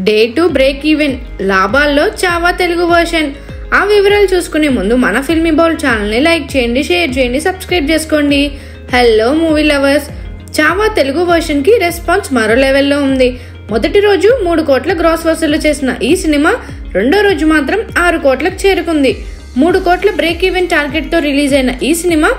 Day 2 break even, లాభాల్లో Chhaava Telugu version. ఆ వివరాలు చూసుకునే ముందు మన ఫిల్మీ బౌల్ ఛానల్ని లైక్ చేయండి, షేర్ చేయండి, సబ్స్క్రైబ్ చేసుకోండి. Hello movie lovers, Chhaava Telugu వర్షన్కి response మరో లెవెల్లో ఉంది. మొదటి రోజు 3 కోట్ల గ్రాస్ వసూలు చేసిన ఈ సినిమా రెండో రోజు మాత్రం 6 కోట్లకు చేరుకుంది. 3 కోట్ల బ్రేక్ ఈవెన్ టార్గెట్తో రిలీజ్ అయిన ఈ సినిమా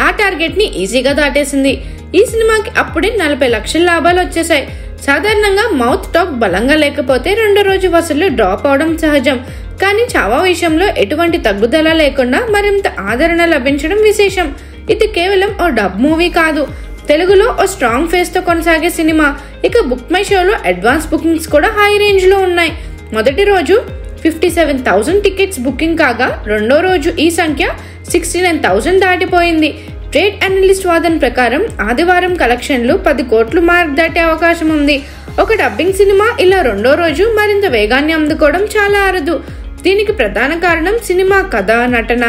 ఆ టార్గెట్ని ఈజీగా దాటేసింది. ఈ సినిమాకి అప్పుడే 40 లక్షల లాభాలు వచ్చేసాయి. సాధారణంగా మౌత్ టాక్ బలంగా లేకపోతే రెండో రోజు వసూళ్లు డ్రాప్ అవడం సహజం. కానీ చావా విషయంలో ఎటువంటి తగ్గుదల లేకుండా మరింత ఆదరణ లభించడం విశేషం. ఇది కేవలం ఓ డబ్ మూవీ కాదు, తెలుగులో ఓ స్ట్రాంగ్ ఫేస్ తో కొనసాగే సినిమా. ఇక బుక్ మై షోలో అడ్వాన్స్ బుకింగ్స్ కూడా హై రేంజ్ లో ఉన్నాయి. మొదటి రోజు 57,000 టికెట్స్ బుకింగ్ కాగా రెండో రోజు ఈ సంఖ్య 69,000 దాటిపోయింది. ట్రేడ్ అనలిస్ట్ వాదన ప్రకారం ఆదివారం కలెక్షన్లు 10 కోట్లు మార్క్ దాటే అవకాశం ఉంది. ఒక డబ్బింగ్ సినిమా ఇలా రెండో రోజు మరింత వేగాన్ని అందుకోవడం చాలా అరుదు. దీనికి ప్రధాన కారణం సినిమా కథ, నటన,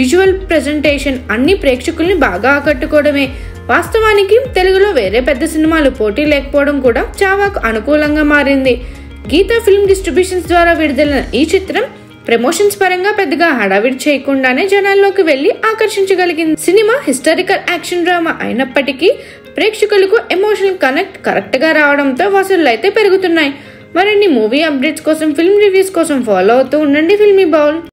విజువల్ ప్రెజెంటేషన్ అన్ని ప్రేక్షకుల్ని బాగా ఆకట్టుకోవడమే. వాస్తవానికి తెలుగులో వేరే పెద్ద సినిమాలు పోటీ లేకపోవడం కూడా చావాకు అనుకూలంగా మారింది. గీతా ఫిల్మ్ డిస్ట్రిబ్యూషన్స్ ద్వారా విడుదలైన ఈ చిత్రం ప్రమోషన్స్ పరంగా పెద్దగా హడావిడి చేయకుండానే జనాల్లోకి వెళ్లి ఆకర్షించగలిగింది. సినిమా హిస్టారికల్ యాక్షన్ డ్రామా అయినప్పటికీ ప్రేక్షకులకు ఎమోషనల్ కనెక్ట్ కరెక్ట్ గా రావడంతో వసూళ్లు అయితే పెరుగుతున్నాయి. మరిన్ని మూవీ అప్డేట్స్ కోసం, ఫిల్మ్ రివ్యూస్ కోసం ఫాలో అవుతూ ఉండండి ఫిల్మీ బౌల్.